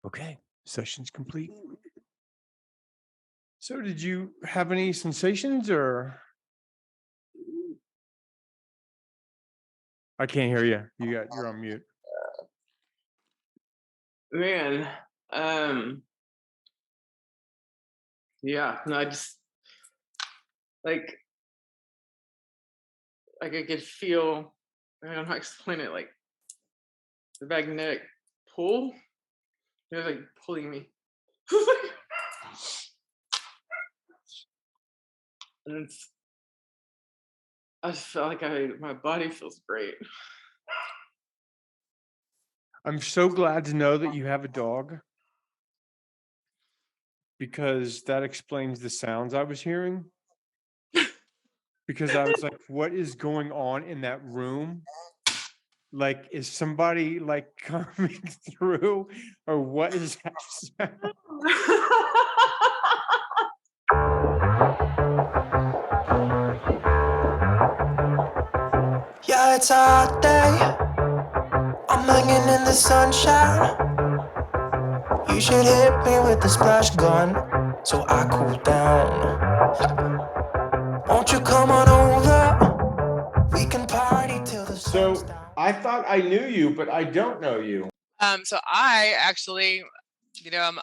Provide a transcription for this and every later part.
Okay, session's complete. So did you have any sensations or I can't hear you. You're on mute. Man, um, yeah, no, I just like I could feel. I don't know how to explain it. Like the magnetic pull, it was like pulling me, and I just felt like my body feels great. I'm so glad to know that you have a dog because that explains the sounds I was hearing. Because I was like, what is going on in that room? Like, is somebody like coming through or what is that sound? Yeah, it's a hot day. I'm hanging in the sunshine. You should hit me with the splash gun so I cool down. Won't you come on over? We can party till the sun's So down. I thought I knew you, but I don't know you. So I actually, I'm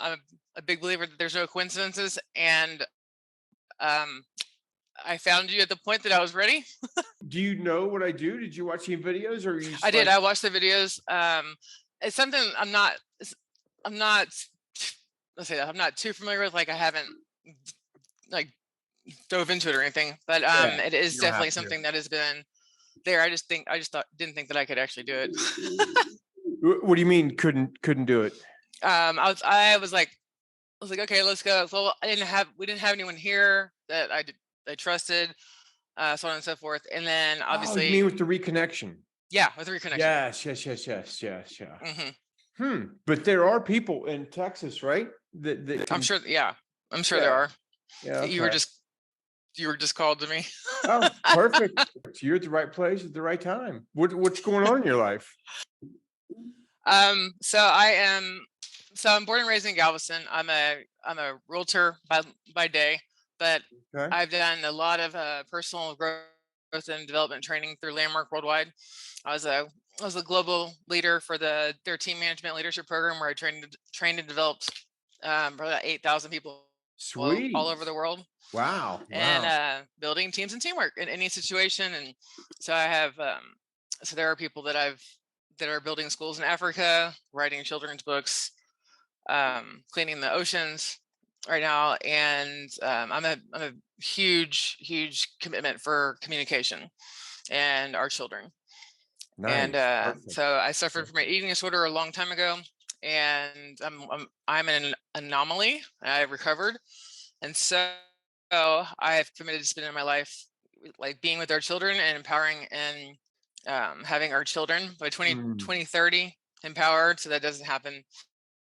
a big believer that there's no coincidences, and um, I found you at the point that I was ready. Do you know what I do? Did you watch any videos or are you I just did. like, I watched the videos. It's something I'm not. Let's say that I'm not too familiar with. Like I haven't like dove into it or anything, but yeah, it is you don't have definitely to. something that has been there. I just thought didn't think that I could actually do it. What do you mean couldn't do it? I was like, okay, let's go. So we didn't have anyone here that I trusted, so on and so forth. And then Oh, you mean obviously, with the reconnection? yeah, with reconnection. Yes. Yeah. hmm But there are people in Texas, right? That I'm can. sure. Yeah, I'm sure there Yeah. are. Yeah. You were Okay. just you were just called to me. Oh, perfect. You're at the right place at the right time. What's going on in your life? So I am. So I'm born and raised in Galveston. I'm a realtor by day, but Okay. I've done a lot of personal growth and development training through Landmark Worldwide. I was a I was a global leader for their team management leadership program where I trained and developed probably about 8,000 people all Sweet. over the world, Wow. and Wow. building teams and teamwork in any situation. And so I have so there are people that are building schools in Africa, writing children's books, cleaning the oceans right now, and I'm a huge commitment for communication and our children. And Nice. Perfect. so I suffered from an Perfect. eating disorder a long time ago, and I'm an anomaly. I've recovered, and so I have committed to spending my life like being with our children and empowering and having our children by Mm, 2030 empowered, so that doesn't happen.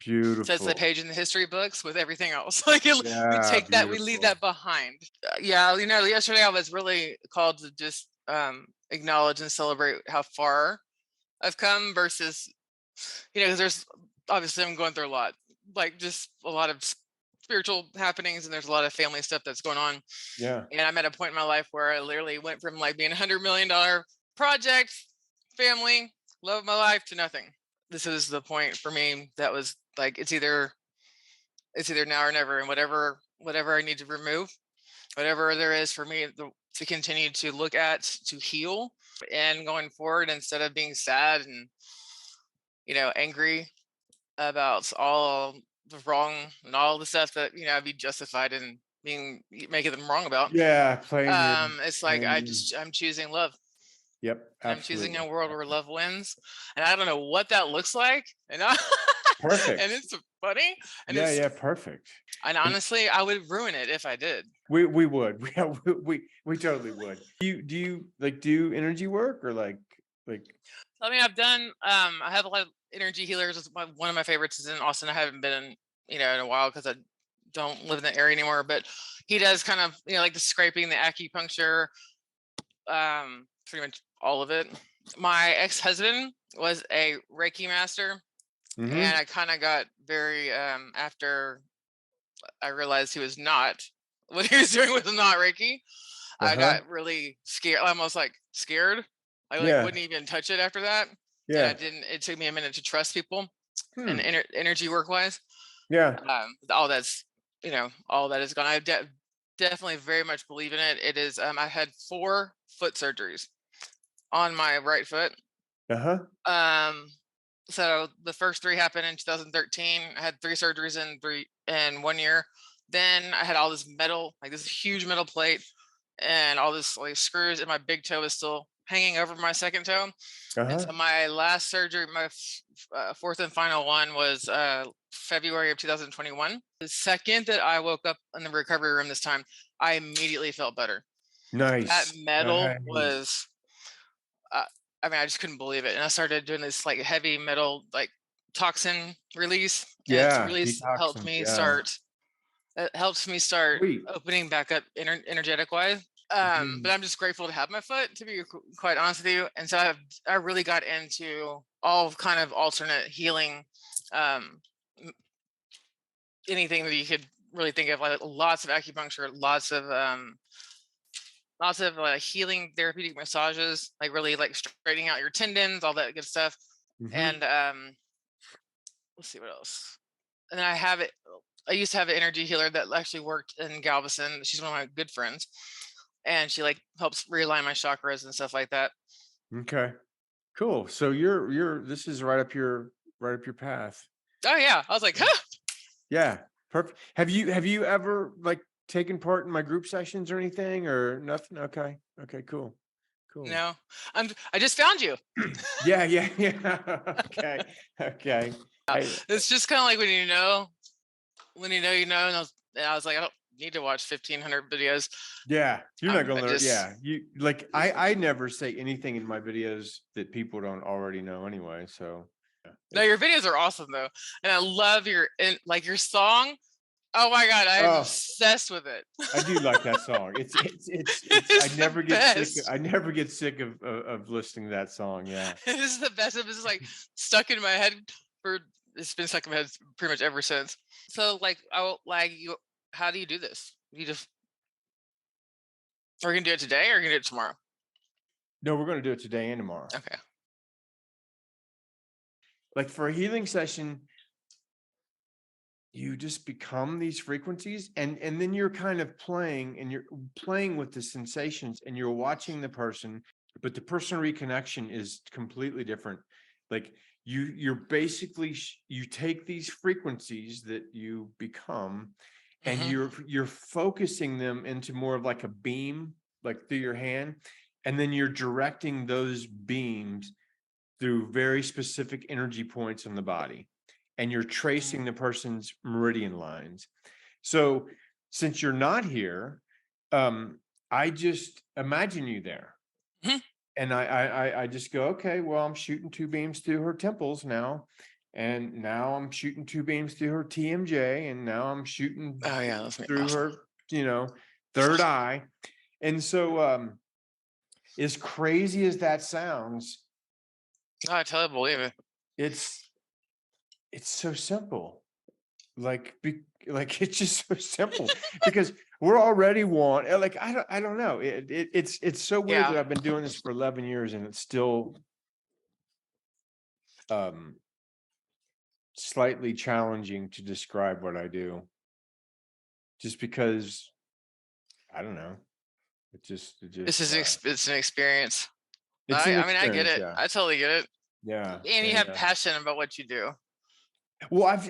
So it's the beautiful. page in the history books with everything else. We Yeah. take that, we leave Beautiful. that behind. Yeah, yesterday I was really called to just acknowledge and celebrate how far I've come versus, because there's obviously I'm going through a lot, like just a lot of spiritual happenings, and there's a lot of family stuff that's going on. Yeah. And I'm at a point in my life where I literally went from like being $100 million project, family, love of my life to nothing. This is the point for me that was like it's either now or never, and whatever I need to remove, whatever there is for me to continue to look at to heal and going forward, instead of being sad and angry about all the wrong and all the stuff that I'd be justified in making them wrong about. Yeah. Playing your. It's like Playing. I'm choosing love, Yep. and I'm choosing Absolutely. a world where love wins, and I don't know what that looks like, and Perfect. it's funny, and Yeah. it's Yeah. Perfect. and honestly, I would ruin it if I did. We would. Yeah, we totally would. Do you like do energy work or like I mean, I have a lot of energy healers. One of my favorites is in Austin. I haven't been in a while because I don't live in the area anymore. But he does kind of, like the scraping, the acupuncture, pretty much all of it. My ex-husband was a Reiki master, Mhm. And I kind of got very after I realized he was not what he was doing was not Reiki. I Uh-huh. got really scared, almost like scared. I like Yeah. wouldn't even touch it after that. And I Yeah. didn't. It took me a minute to trust people and Hmm. energy work wise. Yeah. All that's all that is gone. I definitely very much believe in it. It is. I had 4 foot surgeries on my right foot. Uh-huh. So the first 3 happened in 2013. I had 3 surgeries in 1 year. Then I had all this metal, like this huge metal plate, and all this like screws, and my big toe is still hanging over my second toe. And Uh-huh. so my last surgery, my 4th and final one, was February of 2021. The second that I woke up in the recovery room this time, I immediately felt better. That Nice. metal Nice. was uh, I mean, I just couldn't believe it. And I started doing this like heavy metal, like toxin release, and it's Yeah. really helped Detoxing. me Yeah. start. It helps me start Sweet. opening back up energetic wise. But Mhm. I'm just grateful to have my foot, to be quite honest with you. And so I really got into all kind of alternate healing, um, anything that you could really think of, like lots of acupuncture, lots of healing therapeutic massages, like really like straightening out your tendons, all that good stuff. Mhm. And let's see what else. And then I used to have an energy healer that actually worked in Galveston. She's one of my good friends, and she like helps realign my chakras and stuff like that. Okay. Cool. So this is right up your path. Oh yeah, I was like, Yeah. huh, Yeah. Perfect. Have you ever like taken part in my group sessions or anything or nothing? Okay. Okay, cool. Cool. no, I just found you. Yeah, yeah, yeah. Okay. Okay. I It's just kind of like when you know, and I was like, I don't need to watch 1,500 videos. yeah, you're not I gonna learn. just Yeah. You like I never say anything in my videos that people don't already know anyway. So yeah, no, your videos are awesome though, and I love your song. Oh my god, I'm oh, obsessed with it. I do like that song. It's I It's the never get sick. best. I never get sick of listening to that song. Yeah. It is the best. This is like stuck in my head for it's been stuck in my head pretty much ever since. So like you how do you do this? You just are you gonna do it today or are you gonna do it tomorrow? No, we're gonna do it today and tomorrow. Okay. Like for a healing session, you just become these frequencies and then you're kind of playing and you're playing with the sensations and you're watching the person, but the personal reconnection is completely different. Like you're basically you take these frequencies that you become and Hmm. you're focusing them into more of like a beam, like through your hand, and then you're directing those beams through very specific energy points in the body, and you're tracing the person's meridian lines. So since you're not here, I just imagine you there. Hmm. And I just go, okay, well, I'm shooting 2 beams through her temples now. And now I'm shooting 2 beams through her TMJ. And now I'm shooting Oh yeah, that's gonna be through awesome. her, third eye. And so as crazy as that sounds, Oh, I totally believe it. it's so simple. Like like it's just so simple because we're already like I don't know. It's so weird Yeah. that I've been doing this for 11 years and it's still um slightly challenging to describe what I do. Just because I don't know. It This just is it's an experience. it's an I mean, I get experience, it. yeah. I totally get it. Yeah. And you And have passion about what you do. well,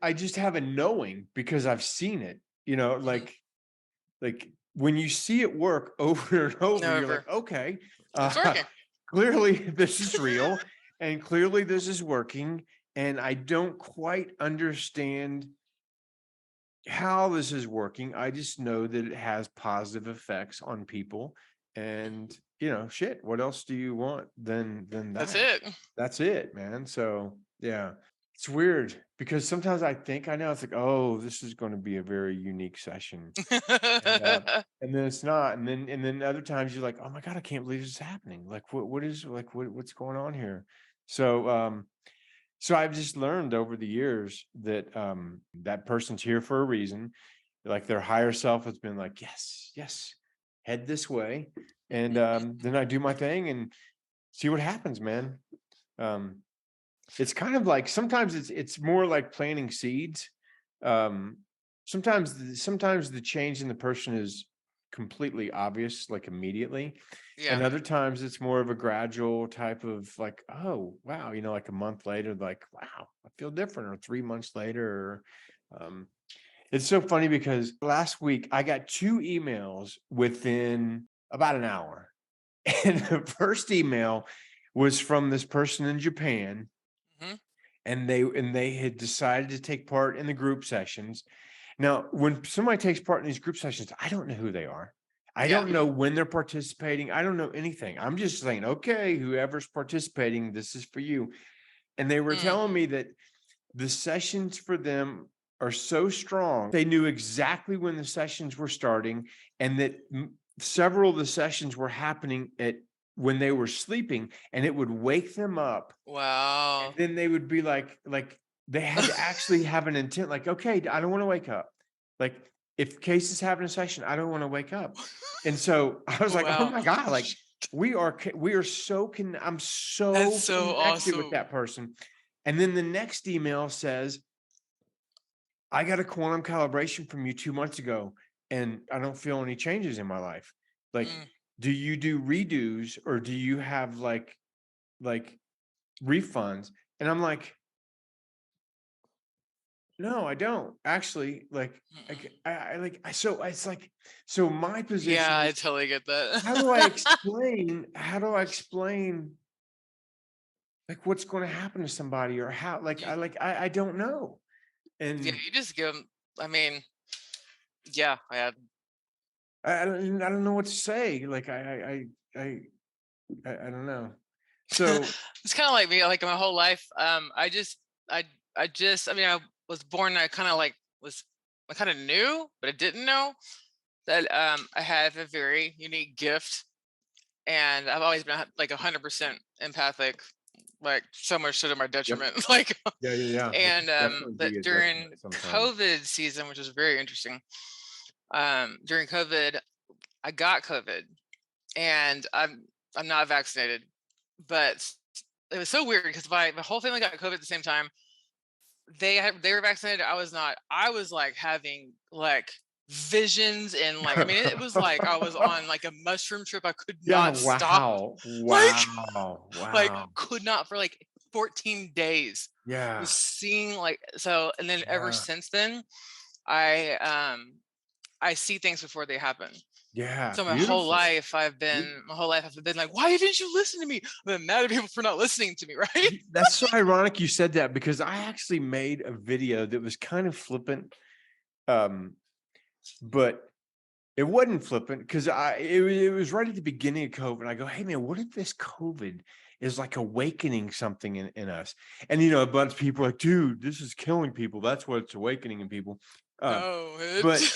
I just have a knowing because I've seen it, Mhm. like when you see it work over and over, you're like, Over. okay, It's uh, working. clearly this is real and clearly this is working. And I don't quite understand how this is working. I just know that it has positive effects on people. And shit, what else do you want than That's that? it. That's it, man. So yeah. It's weird because sometimes I think I know it's like, oh, this is going to be a very unique session. And and then it's not. And then other times you're like, oh my God, I can't believe this is happening. Like what is like what's going on here? So So I've just learned over the years that that person's here for a reason. Like their higher self has been like, yes, yes, head this way. And then I do my thing and see what happens, man. Um, it's kind of like sometimes it's more like planting seeds. Um, sometimes the change in the person is completely obvious, like immediately. And Yeah. other times it's more of a gradual type of like, oh wow, like a month later, like, wow, I feel different, or 3 months later. Or, it's so funny because last week I got 2 emails within about an hour. And the first email was from this person in Japan, Hmm. and they had decided to take part in the group sessions. Now, when somebody takes part in these group sessions, I don't know who they are. I Yeah. don't know when they're participating. I don't know anything. I'm just saying, okay, whoever's participating, this is for you. And they were Mm. telling me that the sessions for them are so strong. They knew exactly when the sessions were starting, and that several of the sessions were happening at when they were sleeping, and it would wake them up. And Wow. then they would be like they had to actually have an intent, like, okay, I don't want to wake up. Like if Case is having a session, I don't want to wake up. And so I was like, oh Wow. my God, like we are I'm That's so so connected with awesome. that person. And then the next email says, I got a quantum calibration from you 2 months ago, and I don't feel any changes in my life. Like, Mm. do you do redos, or do you have like refunds? And I'm like, no, I don't actually. Like, Mm-mm. so it's like, so my position Yeah, I is, totally get how do I that. explain? How do I explain like what's going to happen to somebody, or how? Like, You, I don't know. yeah, And you just give them. I mean, yeah, I had. I don't know what to say. Like, I don't know. So It's kind of like me. Like my whole life, I, I mean, I was born. I kind of like was, I kind of knew, but I didn't know that I have a very unique gift, and I've always been like 100% empathic, like so much so to my yep. detriment. Like, Yeah. It and can definitely but be a during detriment sometimes. COVID season, which was very interesting, during COVID, I got COVID, and I'm not vaccinated, but it was so weird because my whole family got COVID at the same time. They were vaccinated. I was not. I was like having like visions, and like, I mean, it was like I was on like a mushroom trip. I could Yeah. not stop. Wow. Like, Wow. like Wow. could not for like 14 days. Was Yeah. seeing like so, and then ever Yeah. since then, I um I see things before they happen. Yeah. So Beautiful. my whole life I've been like, why didn't you listen to me? I've been mad at people for not listening to me, right? That's so ironic you said that, because I actually made a video that was kind of flippant. Um, but it wasn't flippant because it was right at the beginning of COVID. I go, hey man, what if this COVID is like awakening something in us? And a bunch of people are like, dude, this is killing people. That's what it's awakening in people. No, But it,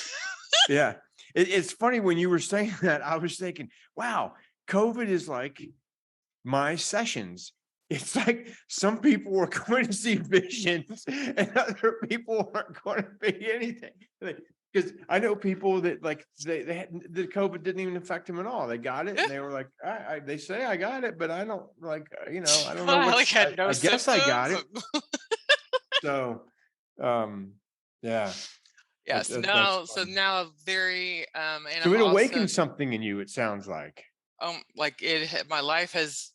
yeah, it's funny when you were saying that, I was thinking, wow, COVID is like my sessions. It's like some people are going to see visions and other people aren't going to be anything. Because I know people that like they had the COVID didn't even affect them at all. They got it yeah. and they were like, they say I got it, but I don't like, I don't know I like what's, had no I guess I got symptoms. it. So, yeah, Yes. that's Now, so funny. now very and So I'm it also awakened something in you, it sounds like. like my life has.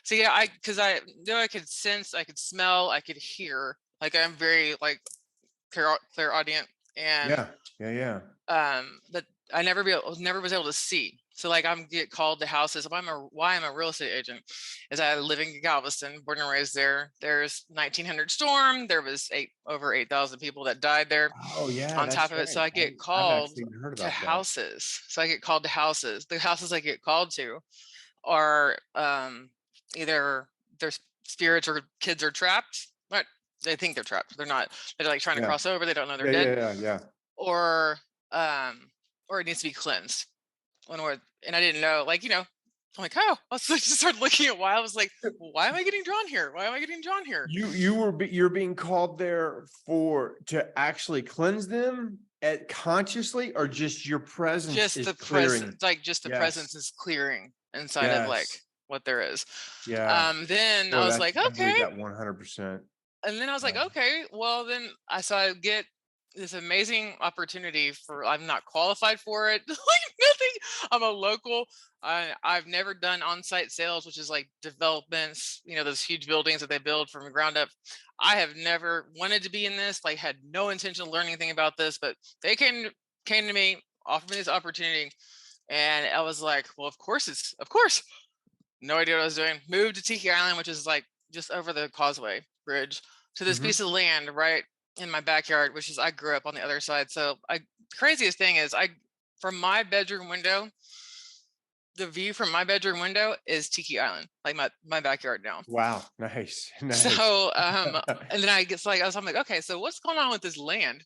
So yeah, because I know I could sense, I could smell, I could hear. Like I'm very like clairaudient, and Yeah, yeah. but I never was able to see. So like I'm get called to houses. Why I'm a real estate agent is I live in Galveston, born and raised there. There's 1900 storm. There was over 8,000 people that died there. Oh yeah, On top that's of it, so right. I get I've called actually heard to about that. houses. So I get called to houses. The houses I get called to are either their spirits or kids are trapped. Right? They think they're trapped. They're not. They're like trying to Yeah. cross over. They don't know they're Yeah, dead, yeah. or um, or it needs to be cleansed. And I didn't know, like I'm like, oh, I just started looking at why. I was like, well, why am I getting drawn here? Why am I getting drawn here? You're being called there to actually cleanse them consciously, or just your presence Just is the clearing presence, it? like just the Yes. presence is clearing inside of like Yes. what there is. Yeah. Then I Boy, was like, I okay. believe that 100%. And then I was like, okay, well then I get this amazing opportunity for, I'm not qualified for it, like nothing. I'm a local. I've never done on-site sales, which is like developments, those huge buildings that they build from the ground up. I have never wanted to be in this, like had no intention of learning anything about this, but they came to me, offered me this opportunity, and I was like, well, of course. No idea what I was doing. Moved to Tiki Island, which is like just over the causeway bridge, to this piece of land right in my backyard, which is, I grew up on the other side. So craziest thing is, from my bedroom window, the view from my bedroom window is Tiki Island, like my backyard now. Wow. Nice. Nice. So and then I'm like, okay, so what's going on with this land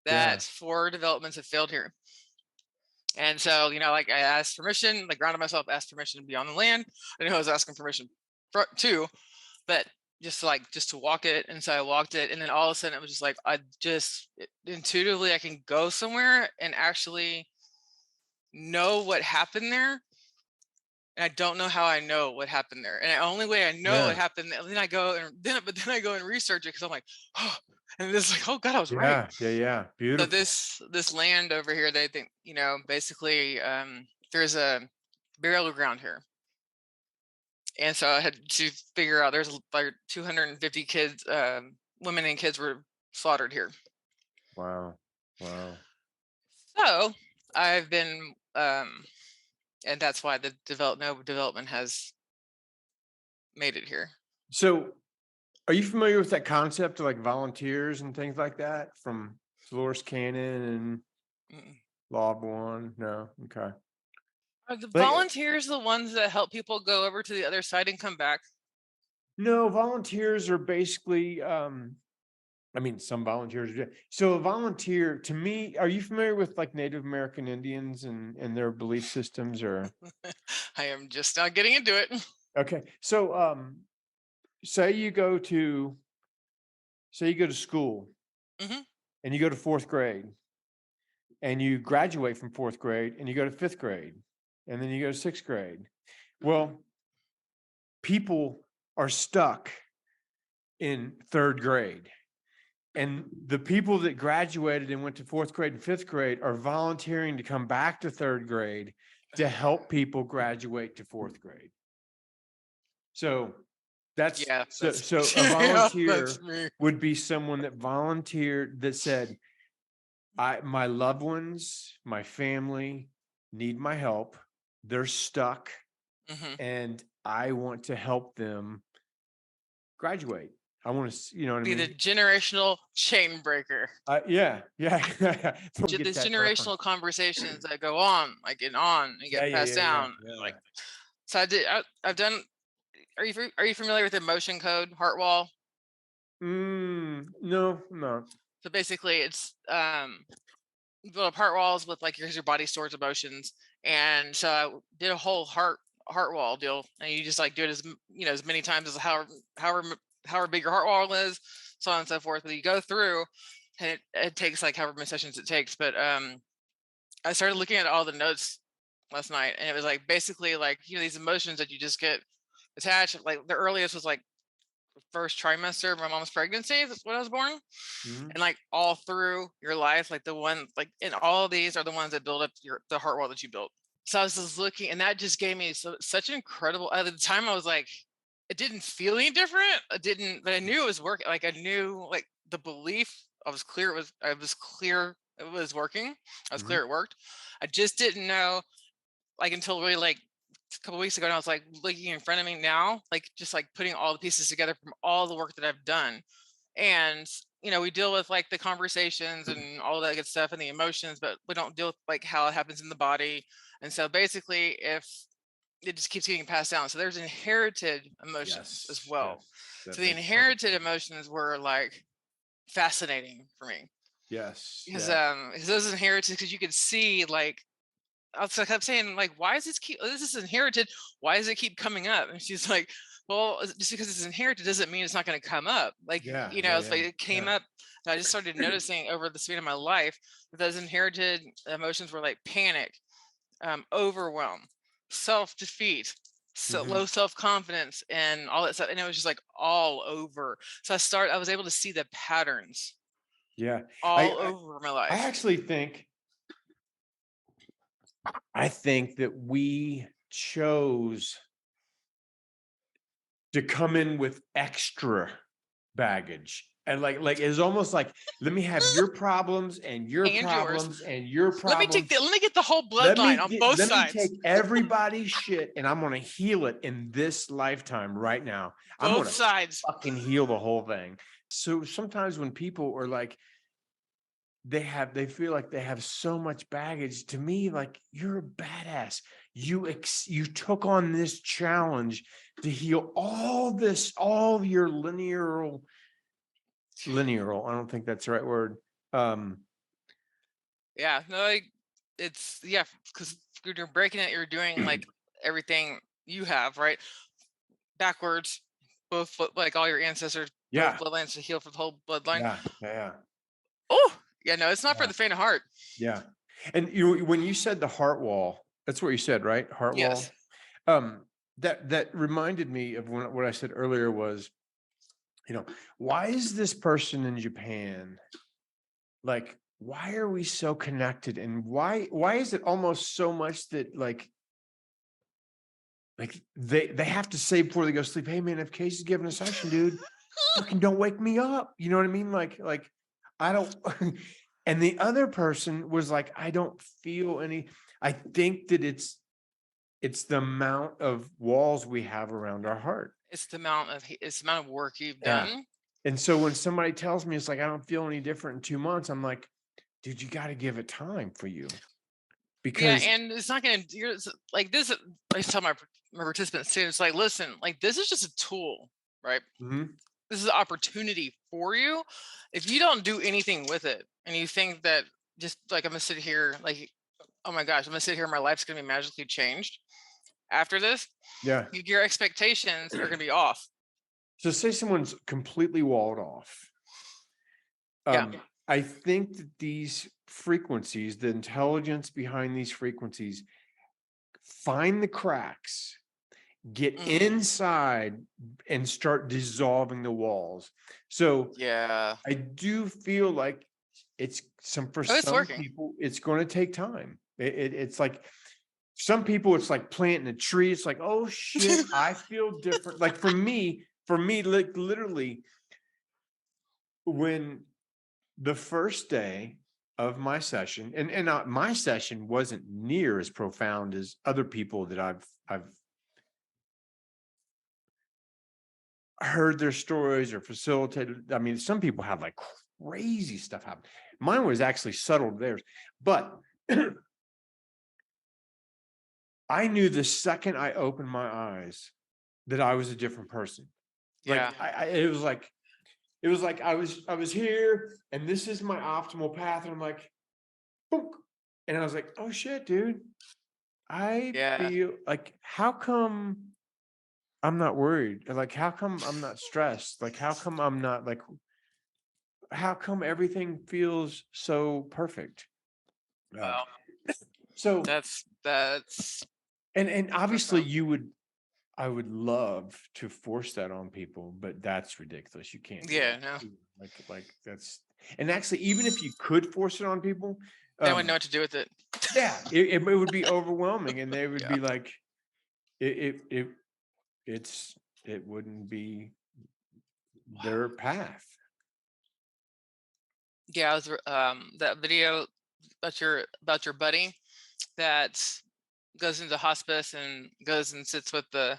that 4 developments have failed here? And so, like I asked permission, like grounded myself, asked permission to be on the land. I knew I was asking permission too, but just to walk it. And so I walked it, and then all of a sudden it was just like, intuitively I can go somewhere and actually know what happened there. And I don't know how I know what happened there. And the only way I know what happened, then I go and research it, because I'm like, oh, and it's like, oh God, I was right. Yeah. So Beautiful. this land over here, they think, basically, there's a burial ground here. And so I had to figure out, there's like 250 kids, women and kids were slaughtered here. Wow. So I've been, and that's why no development has made it here. So are you familiar with that concept of like volunteers and things like that from Dolores Cannon and Law One? No. Okay. Are the volunteers the ones that help people go over to the other side and come back? No, volunteers are basically, some volunteers are. So a volunteer, to me, are you familiar with like Native American Indians and their belief systems, or? I am just now getting into it. Okay. So, say you go to school, and you go to 4th grade, and you graduate from 4th grade, and you go to 5th grade, and then you go to 6th grade. Well, people are stuck in 3rd grade. And the people that graduated and went to 4th grade and 5th grade are volunteering to come back to 3rd grade to help people graduate to 4th grade. So that's so a volunteer would be someone that volunteered, that said, my loved ones, my family need my help. They're stuck, and I want to help them graduate. I want to, you know what I mean? Be the generational chain breaker. Yeah. These generational conversations that go on, like and get passed down. Like, so I've done. Are you familiar with emotion code, heart wall? No. So basically, it's you build up heart walls with, like, here's your body stores emotions, and so I did a whole heart wall deal, and you just like do it as many times as however big your heart wall is, so on and so forth. But you go through, and it takes like however many sessions it takes. But I started looking at all the notes last night, and it was like basically like these emotions that you just get attached. Like the earliest was like the first trimester of my mom's pregnancy. That's when I was born. And like all through your life, like the one, like, and all of these are the ones that build up the heart wall that you built. So I was just looking, and that just gave me such an incredible. At the time, I was like, it didn't feel any different. But I knew it was working. Like I knew, like the belief. I was clear. It was working. I was clear it worked. I just didn't know, like, until really like a couple weeks ago, and I was like looking in front of me now, like just like putting all the pieces together from all the work that I've done. And we deal with like the conversations and all that good stuff and the emotions, but we don't deal with like how it happens in the body. And so basically, if it just keeps getting passed down, so there's inherited emotions as well. So the inherited emotions were like fascinating for me. Yes. Because those inherited, because you could see like I kept saying, like, why is this is inherited? Why does it keep coming up? And she's like, well, just because it's inherited doesn't mean it's not going to come up. Like, Yeah, you know, yeah, it's like yeah, it came yeah. up. And I just started noticing over the span of my life that those inherited emotions were like panic, overwhelm, self-defeat, Mhm. low self-confidence, and all that stuff. And it was just like all over. So I was able to see the patterns Yeah. all I over my I life. actually think that we chose to come in with extra baggage. And like it's almost like, let me have your problems and your And yours. problems and your Let me problems. get the whole bloodline on both Let me sides. take everybody's shit and I'm gonna heal it in this lifetime right now. I'm Both gonna sides. fucking heal the whole thing. So sometimes when people are like, they feel like they have so much baggage. To me, like, you're a badass. You took on this challenge to heal all your linear. I don't think that's the right word. Um, Yeah. No, it's yeah, because you're breaking it, you're doing like everything you have, right? Backwards, like all your ancestors, both yeah, bloodlines to heal for the whole bloodline. yeah, Oh, yeah, no, it's not for yeah, the faint of heart. yeah. And when you said the heart wall, that's what you said, right? Heart wall. Yes. Um, that reminded me of what I said earlier was, why is this person in Japan, like, why are we so connected, and why is it almost so much that like they have to say before they go to sleep, hey man, if Casey's giving a session, dude, fucking don't wake me up. You know what I mean? Like I don't. And the other person was like, I don't feel any. I think that it's the amount of walls we have around our heart. It's the amount of work you've Yeah. done. And so when somebody tells me it's like, I don't feel any different in 2 months, I'm like, dude, you got to give it time for you. Yeah, Because and it's not gonna. Like this. I tell my participants too. It's like, listen, like this is just a tool, right? Mhm. This is an opportunity for you. If you don't do anything with it, and you think that just like I'm gonna sit here, like, oh my gosh, I'm gonna sit here, and my life's gonna be magically changed after this, Yeah. your expectations are gonna be off. So say someone's completely walled off. Yeah. I think that these frequencies, the intelligence behind these frequencies, find the cracks, get Mhm. inside, and start dissolving the walls. So Yeah. I do feel like for Oh, it's some working. people, it's going to take time. It's like some people, it's like planting a tree. It's like, oh shit, I feel different. Like for me, like literally, when the first day of my session, and my session wasn't near as profound as other people that I've heard their stories or facilitated. I mean, some people have like crazy stuff happen. Mine was actually subtle to theirs, but I knew the second I opened my eyes that I was a different person. Like Yeah. it was like I was here and this is my optimal path. And I'm like, boom. And I was like, oh shit, dude. I Yeah. feel like, how come I'm not worried? Like, how come I'm not stressed? Like, how come I'm not like, how come everything feels so perfect? Uh, Wow. so, That's and obviously profound. I would love to force that on people, but that's ridiculous. You can't do Yeah. that. No. Like that's, and actually, even if you could force it on people, They wouldn't know what to do with it. yeah, it would be overwhelming, and they would Yeah. be like, it it's it wouldn't be their path. Yeah. I was that video about your buddy that goes into hospice and goes and sits with the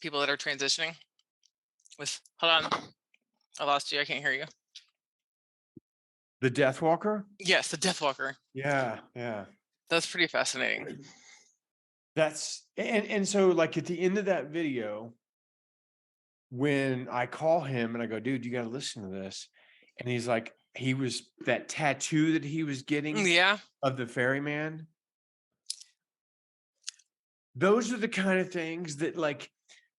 people that are transitioning. Hold on, I lost you. I can't hear you. The Death Walker. Yes, the Death Walker. Yeah, yeah. That's pretty fascinating. That's and so like at the end of that video, when I call him and I go, dude, you got to listen to this, and he's like, he was that tattoo that he was getting Yeah. of the ferryman. those are the kind of things that like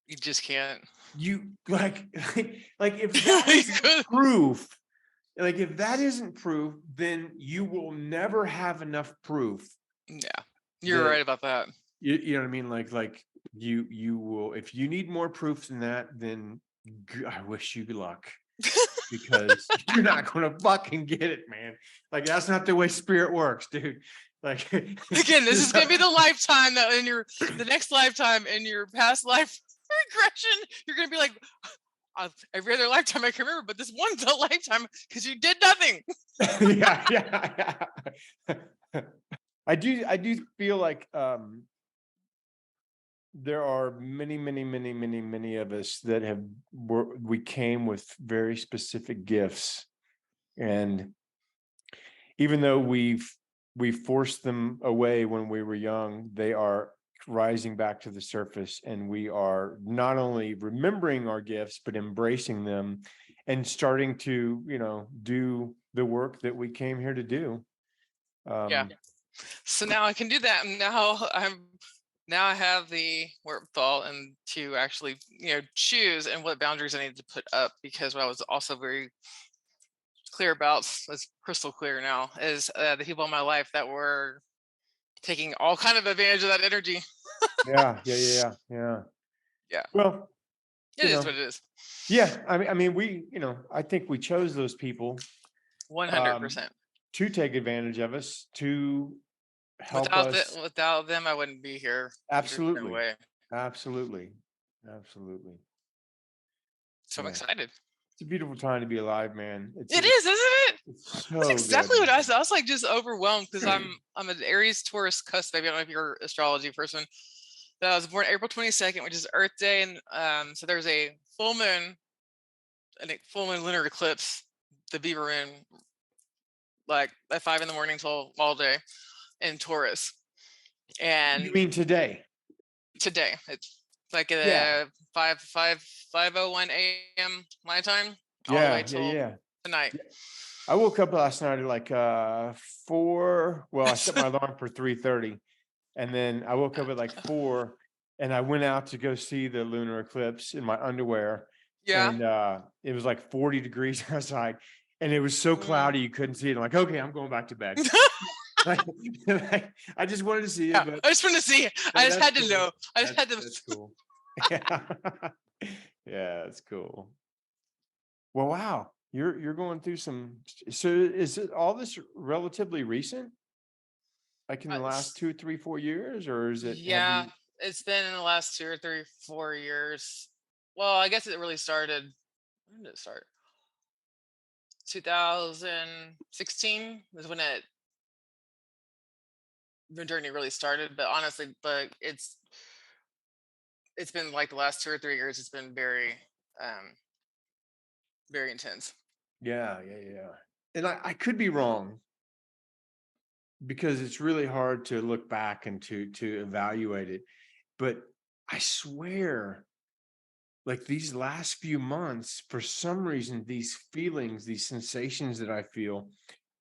You just can't. you like if that isn't proof, like if that isn't proof, then you will never have enough proof. Yeah, you're that- right about that. You know what I mean? Like you will, if you need more proof than that, then I wish you luck. Because you're not gonna fucking get it, man. Like that's not the way spirit works, dude. Like Again, this is gonna be the lifetime that in the next lifetime in your past life regression, you're gonna be like, every other lifetime I can remember, but this one's a lifetime because you did nothing. yeah. I do feel like there are many of us that we came with very specific gifts, and even though we forced them away when we were young, they are rising back to the surface, and we are not only remembering our gifts but embracing them and starting to do the work that we came here to do. Yeah. So now I can do that, and now I have the wherewithal and to actually choose and what boundaries I need to put up, because what I was also very clear about, it's crystal clear now, is the people in my life that were taking all kind of advantage of that energy. Yeah. Well, It is what it is. Yeah, I mean, I think we chose those people 100%. to take advantage of us, to help us. Without them, I wouldn't be here. Absolutely. No way. Absolutely. So I'm excited. It's a beautiful time to be alive, man. It is, isn't it? So That's exactly good, what I was like, just overwhelmed, because I'm an Aries Taurus cusp baby. I don't know if you're an astrology person. But I was born April 22nd, which is Earth Day, and so there's a full moon lunar eclipse, the Beaver Moon, like at 5 a.m. till all day in Taurus. And you mean today? Today, it's like at 5:01 a.m. my time, all the way till tonight. I woke up last night at like 4. Well, I set my alarm for 3:30, and then I woke up at like 4, and I went out to go see the lunar eclipse in my underwear. Yeah. And it was like 40 degrees outside, and it was so cloudy you couldn't see it. I'm like, okay, I'm going back to bed. I just wanted to see it. But I just wanted to see it. I just had to know. I just had to. That's cool. Yeah, that's cool. Well, wow, you're going through some. So is it all this relatively recent? Like in the last 2, 3, 4 years, or is it? Yeah, it's been in the last 2 or 3, 4 years. Well, I guess it really started. When did it start? 2016 was when the journey really started. But honestly, it's been like the last 2 or 3 years. It's been very, very intense. Yeah. And I could be wrong, because it's really hard to look back and to evaluate it. But I swear, like these last few months, for some reason, these feelings, these sensations that I feel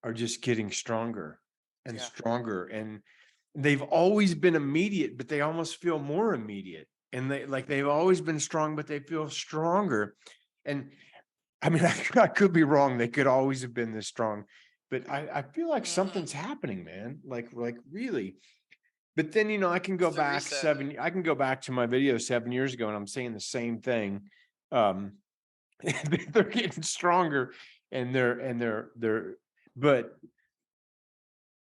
are just getting stronger and stronger. And they've always been immediate, but they almost feel more immediate. And they've always been strong, but they feel stronger. And I mean, I could be wrong. They could always have been this strong, but I feel like something's happening, man. Like really. But then, I can go back I can go back to my video 7 years ago, and I'm saying the same thing. They're getting stronger, and they're, but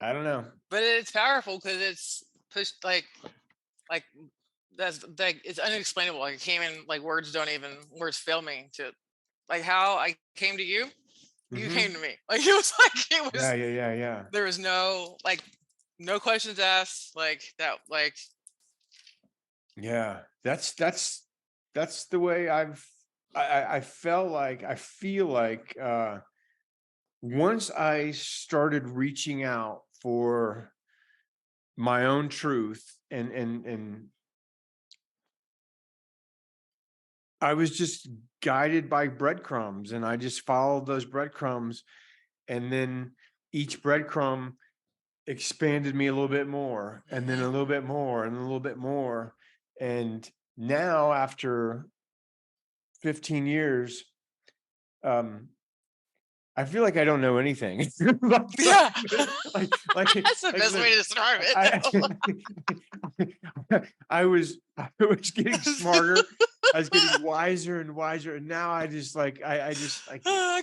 I don't know. But it's powerful because it's pushed like that's like it's unexplainable. Like it came in like words fail me to like how I came to you. You came to me. Like it was Yeah. There was no questions asked like that. Like yeah, that's the way I feel like once I started reaching out for my own truth, and I was just guided by breadcrumbs, and I just followed those breadcrumbs, and then each breadcrumb expanded me a little bit more, and then a little bit more, and a little bit more. And now after 15 years, I feel like I don't know anything. Yeah. Like, That's the best way to describe it. I was getting smarter. I was getting wiser and wiser, and now I just like I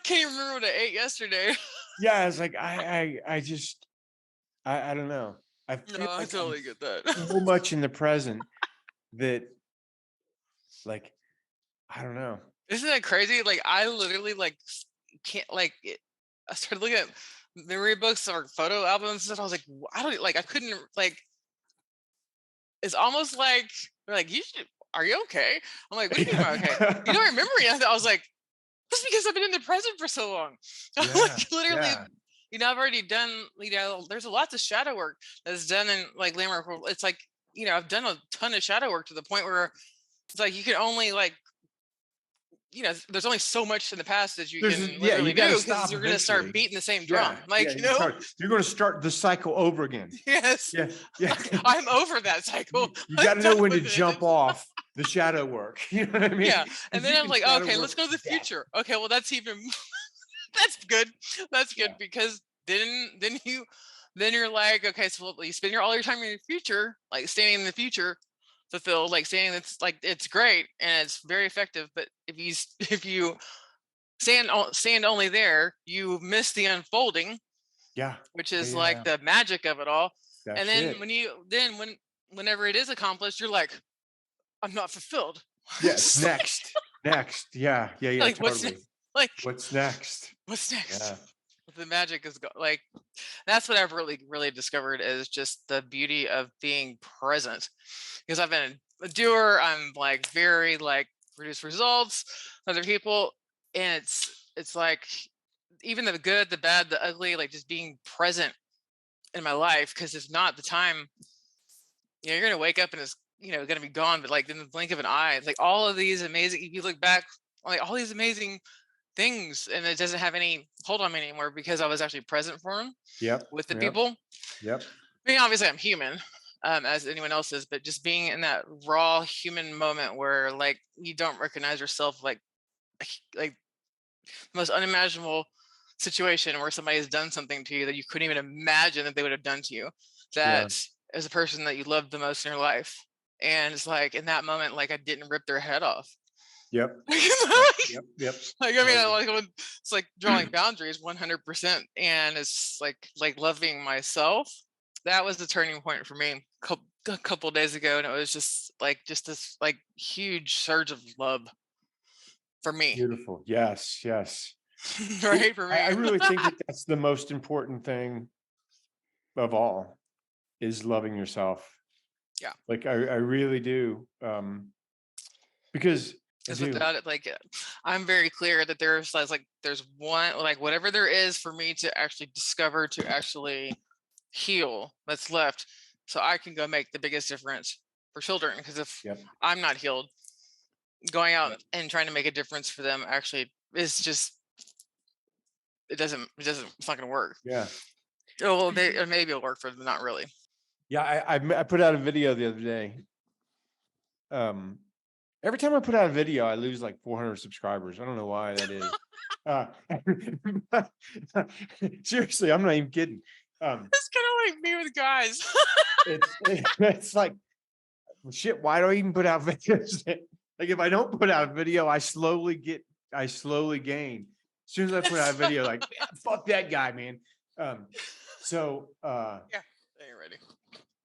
can't even remember what I ate yesterday. yeah. I was like I don't know. I feel No, I like totally get that. so much in the present that like I don't know. Isn't that crazy? Like I literally like can't like I started looking at memory books or photo albums and stuff. I was like, I don't like I couldn't like it's almost like they're like, are you okay? I'm like, what do you mean am I okay? You don't remember anything. I was like, that's because I've been in the present for so long. Like literally, I've already done, there's a lots of shadow work that's done in like landmark. It's like, I've done a ton of shadow work to the point where it's like you can only like, there's only so much in the past that you can literally do because you're going to start beating the same drum. You're going to start the cycle over again. Yes. Yeah. I'm over that cycle. You got to know when to jump off the shadow work. You know what I mean? Yeah. And then I'm like, okay, let's go to the future. Okay, well, that's even that's good. That's good because then you're like, okay, so you spend all your time in the future, like standing in the future, fulfilled, like saying it's like it's great and it's very effective. But if you stand only there, you miss the unfolding. Yeah. Which is like the magic of it all. That's and then whenever it is accomplished, you're like, I'm not fulfilled. Yes. Next. Yeah. Like totally. What's next? What's next? Yeah. The magic is like that's what I've really discovered is just the beauty of being present, because I've been a doer. I'm like very like produce results other people, and it's like even the good, the bad, the ugly, like just being present in my life, because if not, the time you're gonna wake up and it's gonna be gone, but like in the blink of an eye, like all of these amazing, if you look back, like all these amazing things, and it doesn't have any hold on me anymore because I was actually present for them. With the people. Yep. I mean, obviously I'm human, as anyone else is, but just being in that raw human moment where like you don't recognize yourself, like the most unimaginable situation where somebody has done something to you that you couldn't even imagine that they would have done to you, that as a person that you loved the most in your life. And it's like in that moment, like I didn't rip their head off. Yep. Yep. Like, I mean, it's like drawing boundaries 100%. And it's like loving myself. That was the turning point for me a couple of days ago. And it was just this like huge surge of love for me. Beautiful. Yes. Right. For me. I really think that's the most important thing of all is loving yourself. Yeah. Like I really do. Because without it, like I'm very clear that there's one, like whatever there is for me to actually discover, to actually heal, that's left, so I can go make the biggest difference for children. Because if I'm not healed, going out and trying to make a difference for them actually is just it's not gonna work. Well, maybe it'll work for them, not really. I put out a video the other day. Every time I put out a video, I lose like 400 subscribers. I don't know why that is. Seriously, I'm not even kidding. It's kind of like me with guys. It's like, shit, why do I even put out videos? Like if I don't put out a video, I slowly gain. As soon as I put out a video, like, fuck that guy, man. Yeah, ain't ready.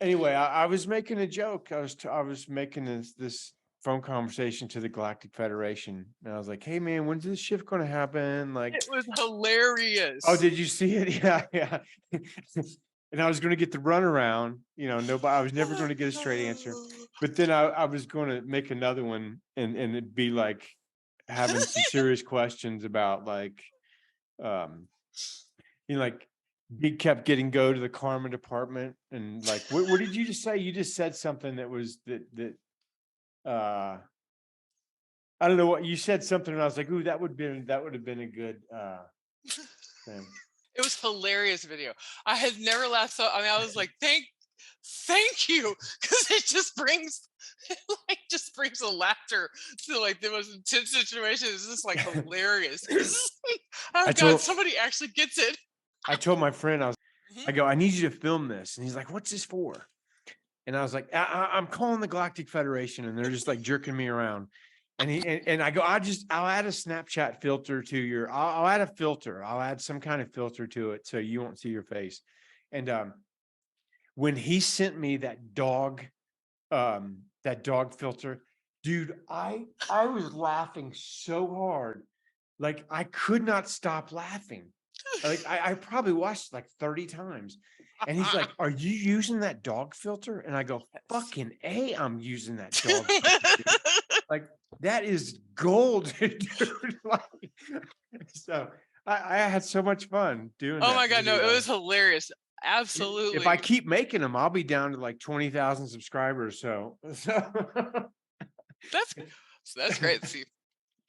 Anyway, I was making a joke. I was making this phone conversation to the Galactic Federation, and I was like, "Hey, man, when's this shift going to happen?" Like, it was hilarious. Oh, did you see it? Yeah. And I was going to get the runaround. Nobody. I was never going to get a straight answer. But then I was going to make another one, and it'd be like having some serious questions about like, like he kept getting go to the karma department, and like, what did you just say? You just said something that was that. I don't know what you said, something, and I was like, "Ooh, that would have been a good thing." It was hilarious video. I had never laughed so. I mean, I was like, thank you, because it just brings just brings a laughter to like the most intense situation. It's just like hilarious. Oh I God, told somebody actually gets it. I told my friend, Mhm. I go, I need you to film this. And he's like, what's this for? And I was like, I'm calling the Galactic Federation, and they're just like jerking me around. And I go, I'll add a Snapchat filter to I'll add a filter. I'll add some kind of filter to it so you won't see your face. And when he sent me that dog filter, dude, I was laughing so hard. Like I could not stop laughing. Like I probably watched it like 30 times. And he's like, are you using that dog filter? And I go, fucking A, I'm using that dog filter, dude. Like that is gold, dude. Like, so I had so much fun doing Oh that my God, no, it video. was hilarious. If Absolutely. I keep making them, I'll be down to like 20,000 subscribers. So That's great to see.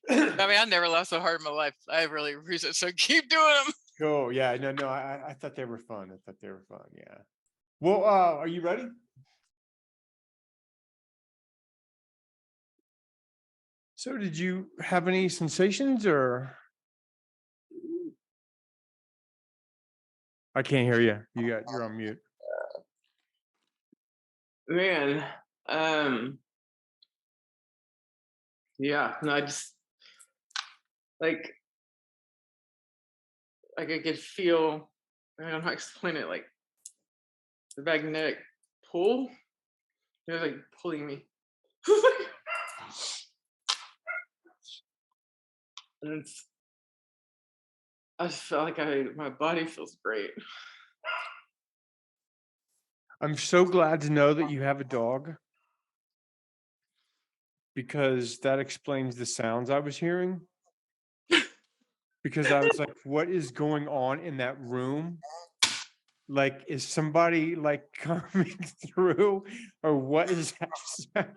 I mean, I never laughed so hard in my life. I really appreciate it. So keep doing them. cool. Yeah, no, I thought they were fun. I thought they were fun. Yeah. Well, are you ready? So did you have any sensations or? I can't hear you. You're on mute. Man, yeah, no, I just like I could feel. I don't know how to explain it. Like the magnetic pull. It was like pulling me. And I just felt like my body feels great. I'm so glad to know that you have a dog, because that explains the sounds I was hearing. Because I was like, what is going on in that room? Like, is somebody like coming through, or what is that sound?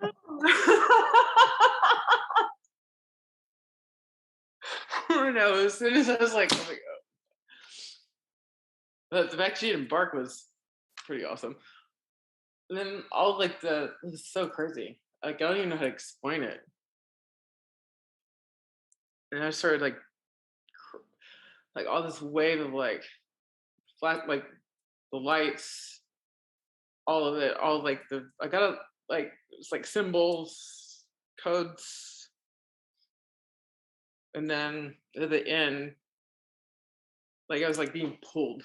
I know. As soon as I was like, oh my God. The fact she didn't bark was pretty awesome. And then all like it was so crazy. Like I don't even know how to explain it. And I started like all this wave of like flat, like the lights, all of it, all like I got like it's like symbols, codes, and then at the end, like I was like being pulled.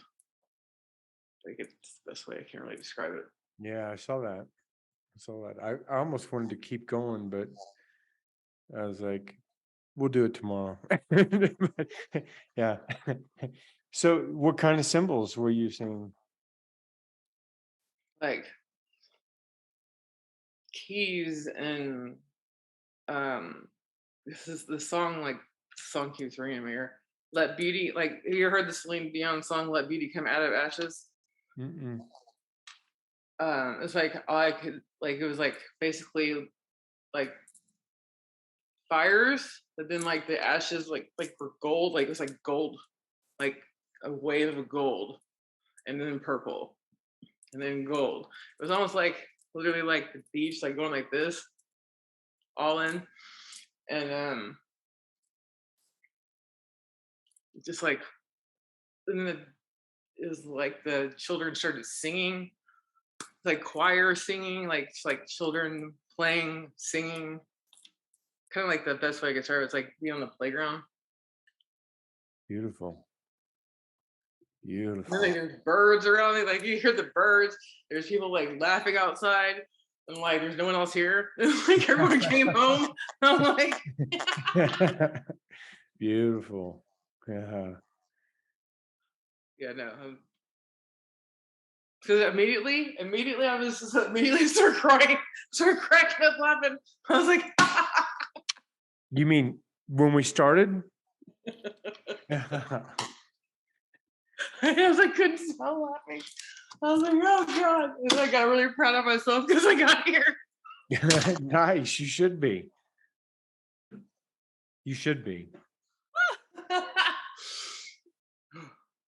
Like it's the best way I can't really describe it. Yeah, I saw that. I almost wanted to keep going, but I was like, we'll do it tomorrow. Yeah. So what kind of symbols were you seeing? Like keys and this is the song like song keeps ringing in my ear. Let beauty, like have you heard the Celine Dion song "Let Beauty Come Out of Ashes"? Mm-mm. It's like all I could like it was like basically like fires, but then like the ashes like were gold, like it was like gold, like a wave of gold, and then purple, and then gold. It was almost like literally like the beach, like going like this, all in, and just like and then it was like the children started singing, like choir singing, like just like children playing, singing. Kind of like the best way I could describe it. It's like being on the playground. Beautiful. And Beautiful. then, like there's birds around me. Like you hear the birds. There's people like laughing outside, and like there's no one else here. And, like everyone came home. I'm like, Beautiful. Yeah. yeah, no. Because immediately I was just immediately started crying, started cracking up laughing. I was like, You mean when we started? I was like, couldn't stop laughing. I was like, oh God. And I got really proud of myself because I got here. Nice. You should be. You should be.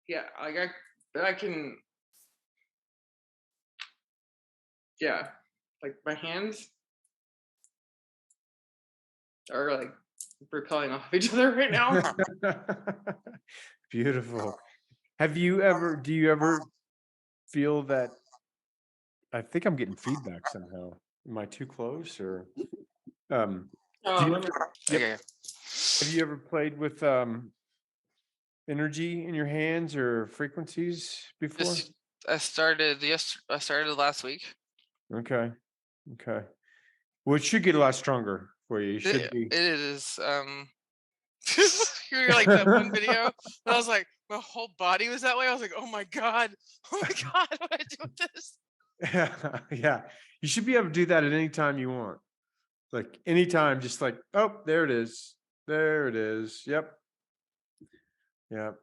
yeah, I can, yeah, like my hands are like repelling off each other right now. Beautiful. Do you ever feel that? I think I'm getting feedback somehow. Am I too close or? Do you Let me, Yep. Okay. Have you ever played with energy in your hands or frequencies before? I started last week. Okay. Okay. Well, it should get a lot stronger for you. You should be. It is you're like that one video. And I was like, my whole body was that way. I was like, oh my God. Oh my God, what do I do with this? Yeah. You should be able to do that at any time you want. Like anytime, just like, oh, there it is. There it is. Yep. Yep.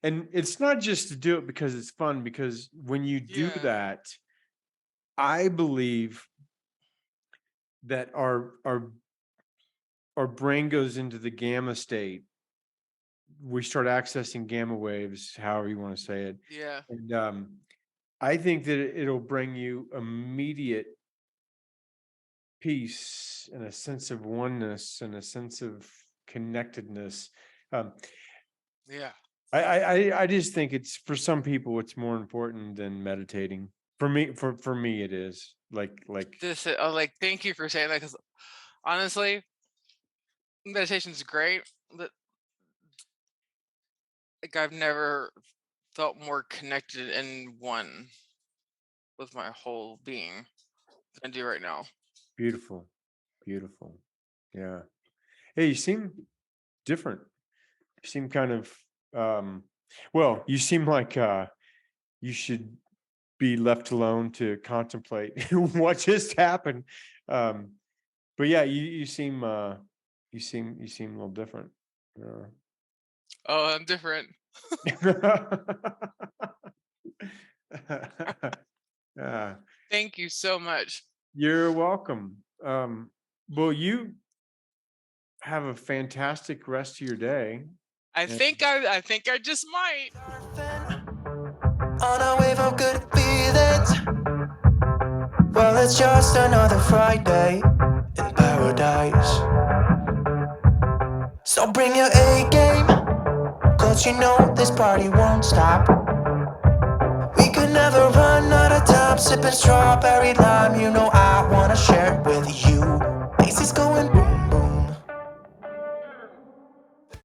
And it's not just to do it because it's fun, because when you do Yeah. that, I believe that our brain goes into the gamma state. We start accessing gamma waves, however you want to say it. Yeah. And I think that it'll bring you immediate peace and a sense of oneness and a sense of connectedness. Um, Yeah. I just think it's, for some people it's more important than meditating. For me it is. Like This like, thank you for saying that, because honestly, meditation is great, but like I've never felt more connected and one with my whole being than I do right now. beautiful, beautiful. Yeah. Hey, you seem different. You seem kind of well, you seem like you should be left alone to contemplate what just happened. Um, but yeah, you seem a little different. Oh, I'm different. Yeah. Thank you so much. You're welcome. Well, you have a fantastic rest of your day. I And think I just might. On a wave of good feelings. Well, it's just another Friday in paradise. So bring your A game, cause you know this party won't stop. We could never run out of time, sipping strawberry lime. You know I wanna share it with you. Faces going